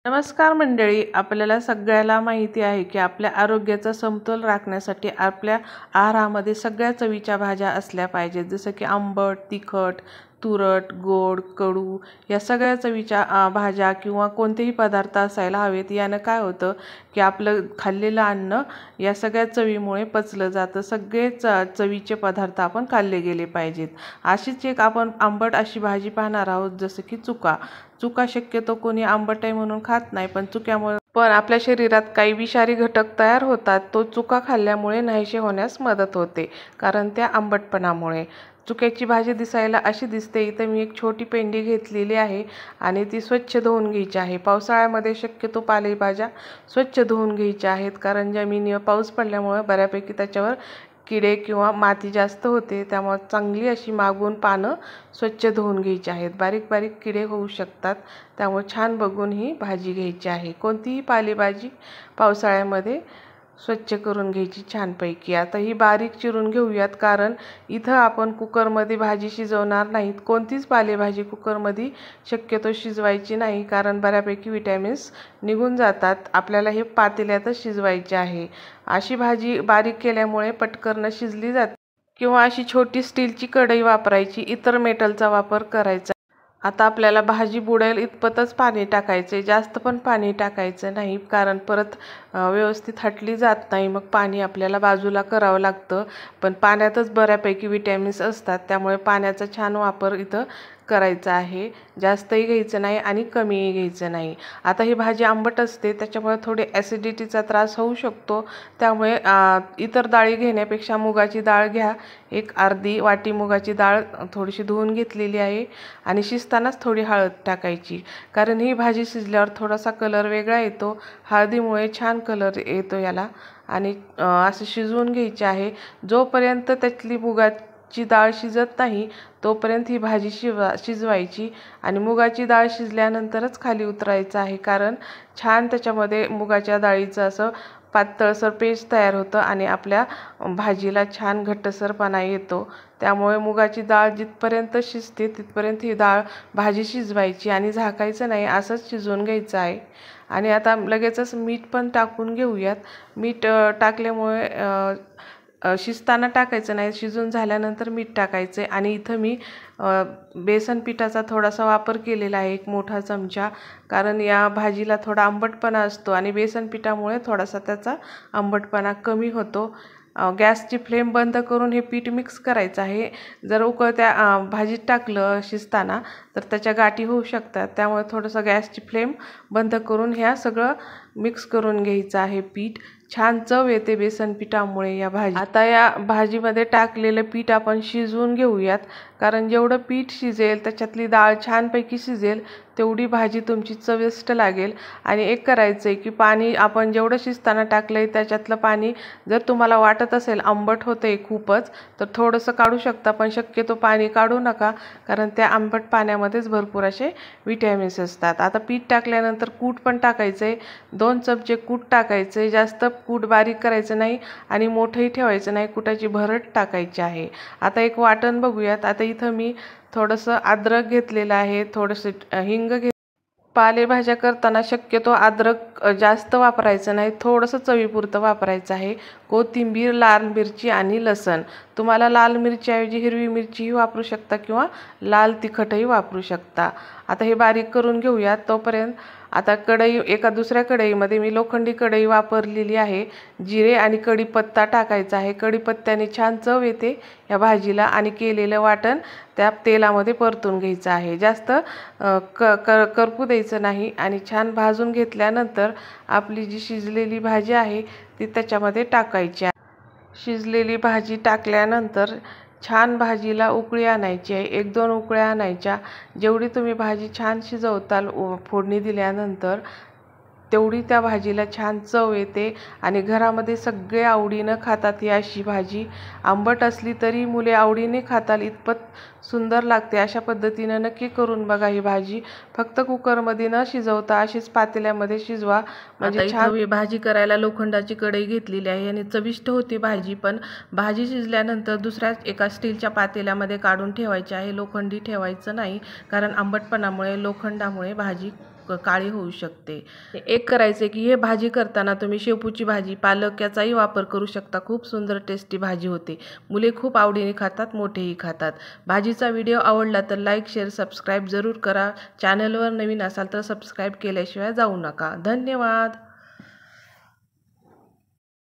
नमस्कार मंडळी, आपल्याला सगळ्याला माहिती आहे की आपल्या आरोग्याचा समतोल राखण्यासाठी आपल्या आहारामध्ये सगळ्या चवीच्या भाज्या असल्या पाहिजेत। जसं की आंबट, तिखट, तुरट, गोड, कडू या सगळ्या चवीच्या भाज्या किंवा कोणतेही पदार्थ असायला हवेत। यानं काय होतं की आपलं खाल्लेलं अन्न या सगळ्या चवीमुळे पचलं जातं। सगळे चवीचे पदार्थ आपण खाल्ले गेले पाहिजेत। अशीच एक आपण आंबट अशी भाजी पाहणार आहोत, जसं की चुका। चुका शक्यतो कोणी आंबट आहे म्हणून खात नाही, पण चुक्यामुळे आपल्या शरीरात काही विषारी घटक तयार होतात। तो चुका खाल्ल्यामुळे नाहीसे होण्यास मदत होते, कारण त्या आंबटपणामुळे। चुक्याची भाजी दिसायला अशी दिसते। इथे मी एक छोटी पेंडी घेतलेली आहे आणि ती स्वच्छ धुवून घ्यायची आहे। पावसाळ्यामध्ये शक्यतो पालेभाज्या स्वच्छ धुवून घ्यायच्या आहेत, कारण जमिनीवर पाऊस पडल्यामुळे बऱ्यापैकी त्याच्यावर किडे किंवा माती जास्त होते। त्यामुळे चांगली अशी मागून पानं स्वच्छ धुवून घ्यायची आहेत। बारीक बारीक किडे होऊ शकतात, त्यामुळे छान बघून ही भाजी घ्यायची आहे। कोणतीही पालेभाजी पावसाळ्यामध्ये स्वच्छ करून घ्यायची छानपैकी। आता ही बारीक चिरून घेऊयात, कारण इथं आपण कुकरमध्ये भाजी शिजवणार नाहीत। कोणतीच पालेभाजी कुकरमध्ये शक्यतो शिजवायची नाही, कारण बऱ्यापैकी विटॅमिन्स निघून जातात। आपल्याला हे पातेल्यातच शिजवायचे आहे। अशी भाजी बारीक केल्यामुळे पटकन शिजली जाते, किंवा अशी छोटी स्टीलची कढई वापरायची, इतर मेटलचा वापर करायचा। आता आपल्याला भाजी बुडेल इतपतच पाणी टाकायचे, जास्त पण पाणी टाकायचं नाही, कारण परत व्यवस्थित हटली जात नाही। मग पाणी आपल्याला बाजूला करावं लागतं। पण पाण्यातच बऱ्यापैकी विटॅमिन्स असतात, त्यामुळे पाण्याचा छान वापर इथं करायचा आहे। जास्तही घ्यायचं नाही आणि कमीही घ्यायचं नाही। आता ही भाजी आंबट असते, त्याच्यामुळे थोडी ॲसिडिटीचा त्रास होऊ शकतो। त्यामुळे इतर डाळी घेण्यापेक्षा मुगाची डाळ घ्या। एक अर्धी वाटी मुगाची डाळ थोडीशी धुवून घेतलेली आहे आणि शिजतानाच थोडी हळद टाकायची, कारण ही भाजी शिजल्यावर थोडासा कलर वेगळा येतो। हळदीमुळे छान कलर येतो याला। आणि असं शिजवून घ्यायचे आहे। जोपर्यंत त्यातली मुगाची डाळ शिजत नाही तोपर्यंत ही भाजी शिजवायची। आणि मुगाची डाळ शिजल्यानंतरच खाली उतरायचं आहे, कारण छान त्याच्यामध्ये मुगाच्या डाळीचं असं पातळसर पेस्ट तयार होतं आणि आपल्या भाजीला छान घट्टसरपणा येतो। त्यामुळे मुगाची डाळ जिथपर्यंत शिजते तिथपर्यंत ही भाजी शिजवायची आणि झाकायचं नाही, असंच शिजवून घ्यायचं आहे। आणि आता लगेचच मीठ पण टाकून घेऊयात। मीठ टाकल्यामुळे शिजताना टाकायचं नाही, शिजून झाल्यानंतर मीठ टाकायचं। आणि इथं मी बेसन पिठाचा थोडासा वापर केलेला आहे, 1 मोठा चमचा, कारण या भाजीला थोडा आंबटपणा असतो आणि बेसन पिठामुळे थोडासा त्याचा आंबटपणा कमी होतो। गॅसची फ्लेम बंद करून हे पीठ मिक्स करायचं आहे। जर उकळत्या भाजीत टाकलं शिजताना तर त्याच्या गाठी होऊ शकतात, त्यामुळे थोडंसं गॅसची फ्लेम बंद करून ह्या सगळं मिक्स करून घ्यायचं आहे पीठ। छान चव येते बेसन पिठामुळे या भाजी। आता या भाजीमध्ये टाकलेलं पीठ आपण शिजवून घेऊयात, कारण जेवढं पीठ शिजेल त्याच्यातली डाळ छानपैकी शिजेल तेवढी भाजी तुमची चविष्ट लागेल। आणि एक करायचं आहे की पाणी आपण जेवढं शिजताना टाकलंय त्याच्यातलं पाणी जर तुम्हाला वाटत असेल आंबट होतंय खूपच, तर थोडंसं काढू शकता, पण शक्यतो पाणी काढू नका, कारण त्या आंबट पाण्यामध्येच भरपूर असे विटॅमिन्स असतात। आता पीठ टाकल्यानंतर कूट पण टाकायचं आहे, 2 चमचे कूट टाकायचं आहे। जास्त कूट बारीक करायचं नाही आणि मोठंही ठेवायचं नाही, कुटाची भरड टाकायची आहे। आता एक वाटण बघूयात। आता इथं मी थोडंसं अद्रक घेतलेलं आहे, थोडंसं हिंग पालेभाज्या करताना शक्यतो अद्रक जास्त वापरायचं नाही, थोडंसं चवीपुरतं वापरायचं आहे। कोथिंबीर, लाल मिरची आणि लसण। तुम्हाला लाल मिरचीऐवजी हिरवी मिरचीही वापरू शकता किंवा लाल तिखटही वापरू शकता। आता हे बारीक करून घेऊयात तोपर्यंत। आता एका दुसऱ्या कढईमध्ये मी लोखंडी कढई वापरलेली आहे। जिरे आणि कढीपत्ता टाकायचा आहे। कढीपत्त्याने छान चव येते या भाजीला आणि केलेलं वाटण त्या तेलामध्ये परतून घ्यायचं आहे। जास्त करपू द्यायचं नाही आणि छान भाजून घेतल्यानंतर आपली जी शिजलेली भाजी आहे ती त्याच्यामध्ये टाकायची आहे। शिजलेली भाजी टाकल्यानंतर छान भाजीला उकळी आणायची आहे, 1-2 उकळ्या आणायच्या। जेवढी तुम्ही भाजी छान शिजवताल फोडणी दिल्यानंतर तेवढी त्या भाजीला छान चव येते आणि घरामध्ये सगळे आवडीनं खातात ही अशी भाजी। आंबट असली तरी मुले आवडीने खातात, इतपत सुंदर लागते। अशा पद्धतीनं नक्की करून बघा ही भाजी। फक्त कुकरमध्ये न शिजवता अशीच पातेल्यामध्ये शिजवा, म्हणजे छान। ही भाजी करायला लोखंडाची कढई घेतलेली आहे आणि चविष्ट होती भाजी। पण भाजी शिजल्यानंतर दुसऱ्या एका स्टीलच्या पातेल्यामध्ये काढून ठेवायची आहे, लोखंडी ठेवायचं नाही, कारण आंबटपणामुळे लोखंडामुळे भाजी काळी होऊ शकते। एक करायचे की हे भाजी करताना तुम्ही शेपूची भाजी, पालक याचाही वापर करू शकता। खूप सुंदर टेस्टी भाजी होते। मुले खूप आवडीने खातात, मोठेही खातात। भाजीचा व्हिडिओ आवडला तर लाईक, शेअर, सबस्क्राईब जरूर करा। चॅनलवर नवीन असाल तर सबस्क्राईब केल्याशिवाय जाऊ नका। धन्यवाद।